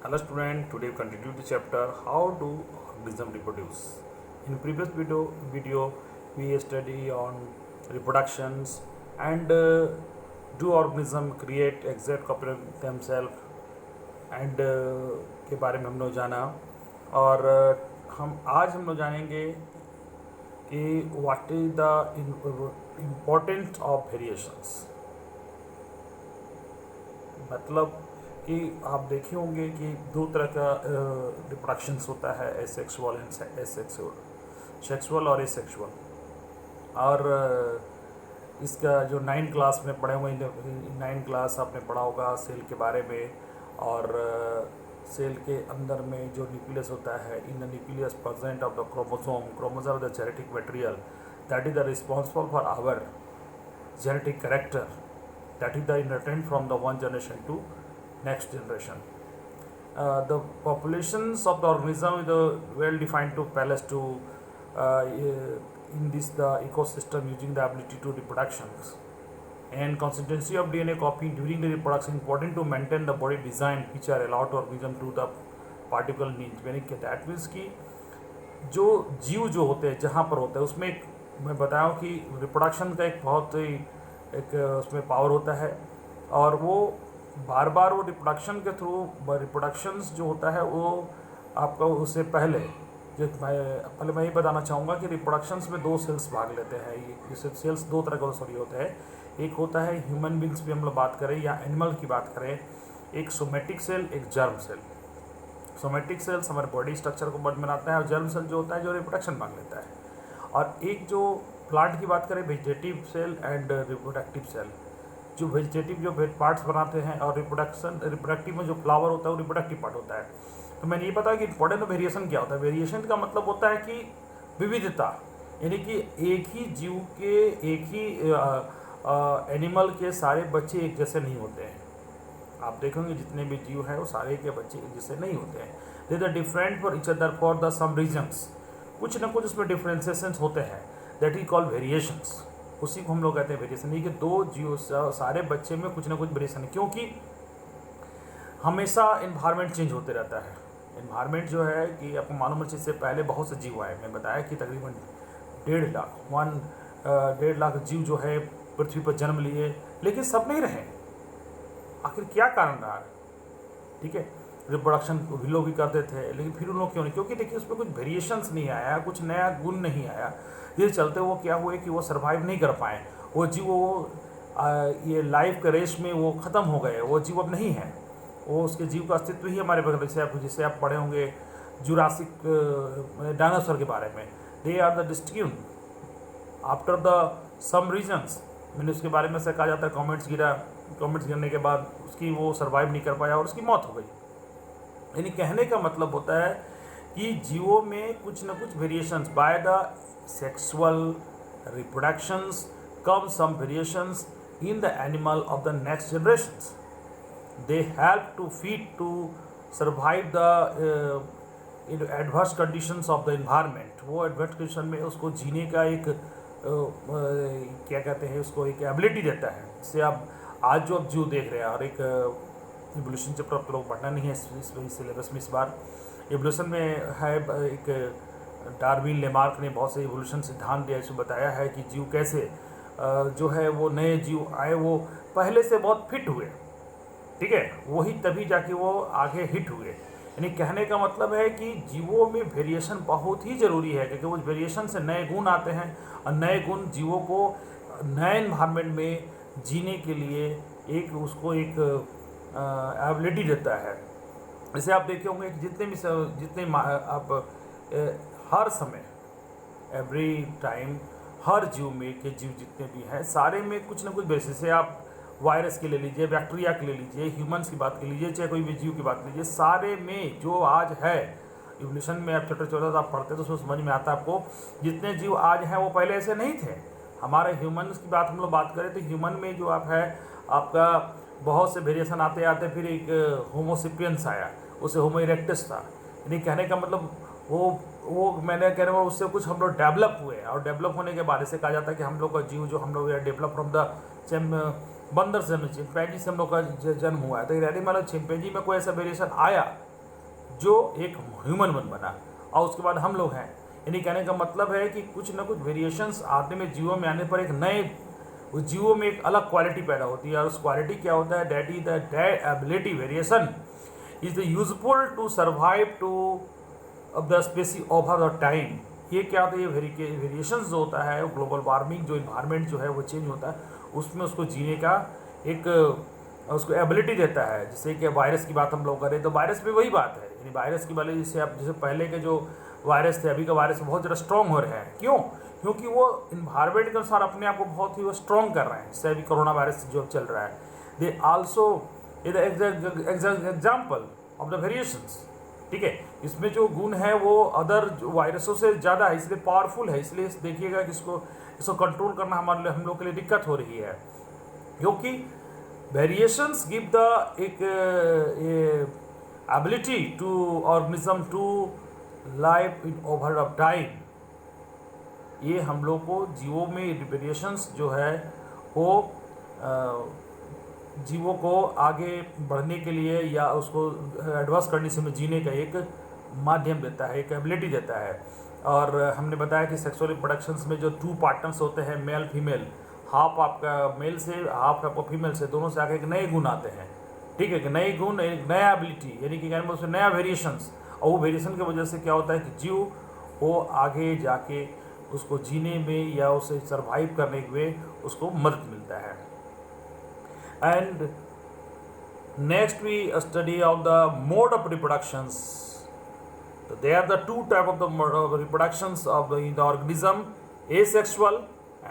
Hello student, today we continue the chapter how do organism reproduce. In previous video we study on reproductions and do organism create exact copy of themselves and के बारे में हम लोग जाना और हम लोग जानेंगे कि what is the importance of variations. मतलब कि आप देखे होंगे कि दो तरह का रिप्रोडक्शंस होता है, एसेक्सुअल एंड एसेक्सुअल, सेक्सुअल और एसेक्सुअल। और इसका जो 9 क्लास में पढ़े हुए 9 क्लास आपने पढ़ा होगा सेल के बारे में। और सेल के अंदर में जो न्यूक्लियस होता है, in the nucleus present of the chromosome the genetic material that is the responsible for our genetic character, that is the inheritance from the one generation to next generation. The populations of the organism is well defined to balance to in this the ecosystem using the ability to reproductions and consistency of DNA copy during the reproduction important to maintain the body design which are allowed to organism to the particle needs, meaning that means कि जो जीव जो होते हैं जहाँ पर होता है उसमें एक मैं बताऊँ कि रिप्रोडक्शन का एक बहुत ही एक उसमें पावर होता है और वो बार बार वो रिप्रोडक्शन के थ्रू रिप्रोडक्शंस जो होता है वो आपका उससे पहले मैं ये बताना चाहूँगा कि रिप्रोडक्शंस में 2 सेल्स भाग लेते हैं। ये सेल्स 2 तरह के सॉरी होते हैं। एक होता है ह्यूमन बींग्स भी हम लोग बात करें या एनिमल की बात करें, एक सोमेटिक सेल, एक जर्म सेल। सोमेटिक सेल्स हमारे बॉडी स्ट्रक्चर को बनाता है और जर्म सेल जो होता है जो रिप्रोडक्शन भाग लेता है। और एक जो प्लांट की बात करें vegetative cell and reproductive cell, जो वेजिटेटिव जो पार्ट्स बनाते हैं और रिप्रोडक्टिव में जो फ्लावर होता है वो रिप्रोडक्टिव पार्ट होता है। तो मैंने ये पता कि इंपॉर्टेंट वेरिएशन क्या होता है। वेरिएशन का मतलब होता है कि विविधता, यानी कि एक ही जीव के एक ही एनिमल के सारे बच्चे एक जैसे नहीं होते हैं। आप देखेंगे जितने भी जीव हैं वो सारे के बच्चे एक जैसे नहीं होते हैं। They are different for each other for the some reasons, कुछ ना कुछ उसमें डिफ्रेंसिएशंस होते हैं, दैट इज कॉल्ड वेरिएशंस। उसी को हम लोग कहते हैं वेरिएशन। ये कि 2 जीव सारे बच्चे में कुछ ना कुछ वेरिएशन है, क्योंकि हमेशा इन्वायरमेंट चेंज होते रहता है। इन्वायरमेंट जो है कि आपको मालूम है इससे पहले बहुत से जीव आए। मैं बताया कि तकरीबन 1.5 लाख जीव जो है पृथ्वी पर जन्म लिए, लेकिन सब नहीं रहे। आखिर क्या कारण रहा? ठीक है, रिप्रोडक्शन भी लोग भी करते थे, लेकिन फिर उन लोग क्यों नहीं? क्योंकि देखिए उसमें कुछ वेरिएशंस नहीं आया, कुछ नया गुण नहीं आया। ये चलते वो क्या हुए कि वो सर्वाइव नहीं कर पाए। वो जीव ये लाइफ के रेस में वो ख़त्म हो गए, वो जीव अब नहीं है। वो उसके जीव का अस्तित्व ही हमारे बगल से जिसे आप पढ़े होंगे जुरासिक डायनासोर के बारे में, they are the destroyed after the some reasons. मैंने उसके बारे में से कहा जाता है कॉमेट्स गिरने के बाद उसकी वो सर्वाइव नहीं कर पाया और उसकी मौत हो गई। यानी कहने का मतलब होता है कि जीवों में कुछ न कुछ variations by the sexual reproductions come some variations in the animal of the next generations. They help to feed to survive the adverse conditions of the environment. वो एडवर्स कंडीशन में उसको जीने का एक क्या कहते हैं उसको एक एबिलिटी देता है। इससे आप आज जो आप जीव देख रहे हैं और एक इवोल्यूशन चैप्टर आप लोग पढ़ना नहीं है इस सिलेबस में इस बार। इवोल्यूशन में है एक डार्विन लेमार्क ने बहुत से इवोल्यूशन सिद्धांत दिया, इसमें बताया है कि जीव कैसे जो है वो नए जीव आए वो पहले से बहुत फिट हुए, ठीक है, वही तभी जाके वो आगे हिट हुए। यानी कहने का मतलब है कि जीवों में वेरिएशन बहुत ही ज़रूरी है, क्योंकि उस वेरिएशन से नए गुण आते हैं और नए गुण जीवों को नए इन्वायरमेंट में जीने के लिए एक उसको एक एबिलिटी देता है। जैसे आप देखे होंगे कि जितने आप हर समय एवरी टाइम हर जीव में के जीव जितने भी हैं सारे में कुछ ना कुछ बेसिस से आप वायरस के ले लीजिए, बैक्टीरिया के ले लीजिए, ह्यूमंस की बात कर लीजिए, चाहे कोई भी जीव की बात लीजिए, सारे में जो आज है इवोल्यूशन में आप चैप्टर 14 आप पढ़ते तो उसमें समझ में आता है आपको जितने जीव आज हैं वो पहले ऐसे नहीं थे। हमारे ह्यूमन्स की बात हम लोग बात करें तो ह्यूमन में जो आप है आपका बहुत से वेरिएशन आते आते फिर एक होमोसिपियंस आया, उसे होमो इरेक्टस था। यानी कहने का मतलब वो मैंने कह रहा हूँ उससे कुछ हम लोग डेवलप हुए और डेवलप होने के बाद से कहा जाता है कि हम लोग का जीव जो हम लोग डेवलप फ्रॉम द सेम बंदर से चिंपैंजी से हम लोग का जन्म हुआ है। तो एनिमल चिंपैंजी में कोई ऐसा वेरिएशन आया जो एक ह्यूमन बना, और उसके बाद हम लोग हैं। यानी कहने का मतलब है कि कुछ ना कुछ वेरिएशंस आते में जीवों में आने पर एक नए उस जीवों में एक अलग क्वालिटी पैदा होती है, और उस क्वालिटी क्या होता है, that is the ability variation is the useful to survive to of the species over the time. ये क्या होता है, ये वेरिएशंस जो होता है, ग्लोबल वार्मिंग, जो इन्वायरमेंट जो है वो चेंज होता है, उसमें उसको जीने का एक उसको एबिलिटी देता है। जैसे कि वायरस की बात हम लोग करें तो वायरस में वही बात है, यानी वायरस की वाले जैसे आप जैसे पहले के जो वायरस थे, अभी का वायरस बहुत ज़्यादा स्ट्रॉन्ग हो रहे हैं। क्यों? क्योंकि वो इन्वायरमेंट के अनुसार अपने आप को बहुत ही वो स्ट्रॉन्ग कर रहे हैं। जैसे अभी कोरोना वायरस जो चल रहा है, they also example of the variations. ठीक है, इसमें जो गुण है वो अदर वायरसों से ज़्यादा है, इसलिए पावरफुल है। इसलिए देखिएगा कि इसको कंट्रोल करना हमारे लिए, हम लोग के लिए दिक्कत हो रही है, क्योंकि वेरिएशंस गिव द एक ability to organism to life in over of time. ये हम लोग को जीवों में वेरिएशंस जो है वो जीवों को आगे बढ़ने के लिए या उसको एडवांस कंडीशन में जीने का एक माध्यम देता है, एक एबिलिटी देता है। और हमने बताया कि सेक्सुअल रिप्रोडक्शंस में जो 2 पार्टनर्स होते हैं, मेल फीमेल, हाफ आपका मेल से हाफ आपका फीमेल से, दोनों से आगे एक नए गुण आते हैं। ठीक है, कि नए गुण, एक नया एबिलिटी, यानी कि कहने में उसमें नया वेरिएशंस, और वो वेरिएशन की वजह से क्या होता है कि जीव वो आगे जाके उसको जीने में या उसे सर्वाइव करने में उसको मदद मिलता है। And next we study of the mode of reproductions. So they are the 2 type of the mode of reproductions of the organism, asexual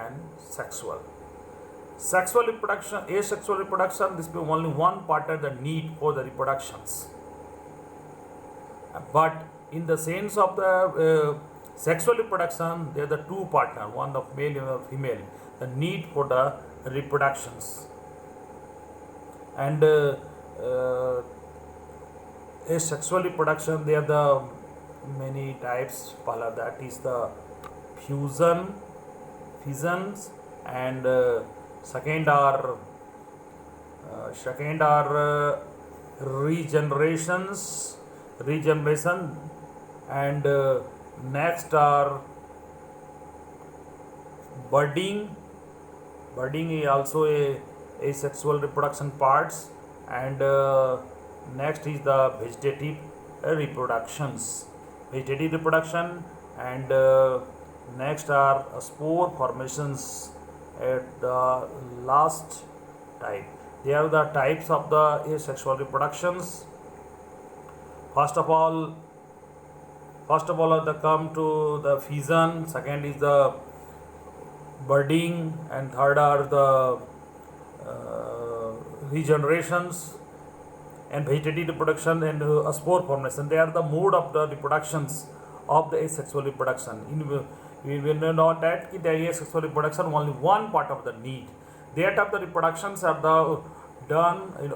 and sexual. Sexual reproduction, asexual reproduction, this be only one partner the need for the reproductions. But in the sense of the sexual reproduction, they are the 2 partner, one of male and female, the need for the reproductions. And asexual reproduction, they are the many types. Pala, that is the fusions, and second are regeneration, and next are budding is also a sexual reproduction parts, and next is the vegetative reproduction, and next are spore formations at the last type. They are the types of the asexual reproductions. First of all come to the fission, second is the budding, and third are the regenerations, and vegetative reproduction, and spore formation. They are the mode of the reproductions of the asexual reproduction. We will know that the asexual reproduction only one part of the need. That of the reproductions are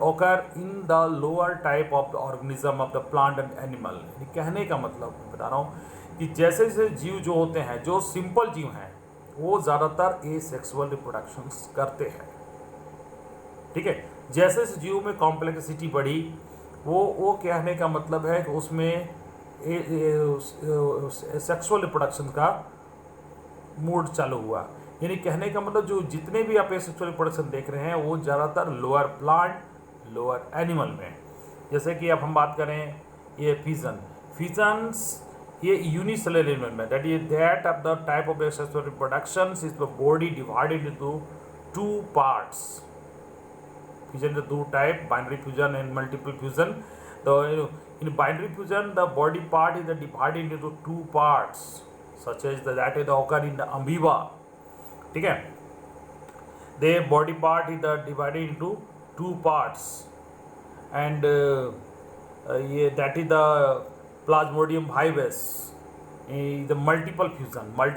occur in the lower type of the organism of the plant and animal. कहने का मतलब बता रहा हूँ कि जैसे जैसे जीव जो होते हैं, जो सिंपल जीव हैं, वो ज़्यादातर एसेक्सुअल रिप्रोडक्शंस करते हैं। ठीक है, जैसे जैसे जीव में कॉम्प्लेक्सिटी बढ़ी, वो कहने का मतलब है कि उसमें सेक्सुअल रिप्रोडक्शन का मूड चालू हुआ। यानी कहने का मतलब जो जितने भी आप सेक्सुअल रिप्रोडक्शन देख रहे हैं वो ज़्यादातर लोअर प्लांट, लोअर एनिमल में। जैसे कि अब हम बात करें ये फिजन्स, ये यूनिसेलुलर एनिमल में, that of the type of sexual reproduction is the body divided into 2 parts. Fusion is 2 types, binary fusion and multiple fusion. In binary fusion, the body part is divided into 2 parts, such as that occur in the amoeba. ठीक है, the body part is divided into 2 parts, and that is the Plasmodium vivax. The multiple fusion where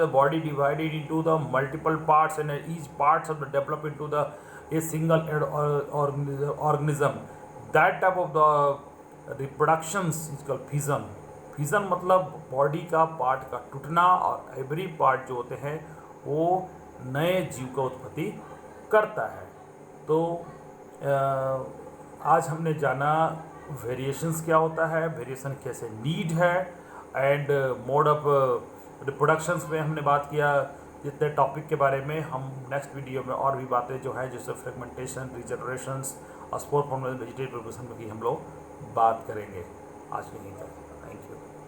the body divided into the multiple parts, and each parts of the develop into the a single organism. That type of the reproductions is called fission. Fission मतलब body का part का टूटना, और every part जो होते हैं वो नए जीव का उत्पत्ति करता है। तो आज हमने जाना वेरिएशंस क्या होता है, वेरिएशन कैसे नीड है, एंड मोड ऑफ रिप्रोडक्शंस में हमने बात किया। जितने टॉपिक के बारे में हम नेक्स्ट वीडियो में और भी बातें जो है जैसे फ्रेगमेंटेशन, रिजनरेशंस और स्पोर फॉर्म वेजिटेटिव प्रोग्रेशन में भी हम लोग बात करेंगे। आज के यहीं तक, थैंक यू।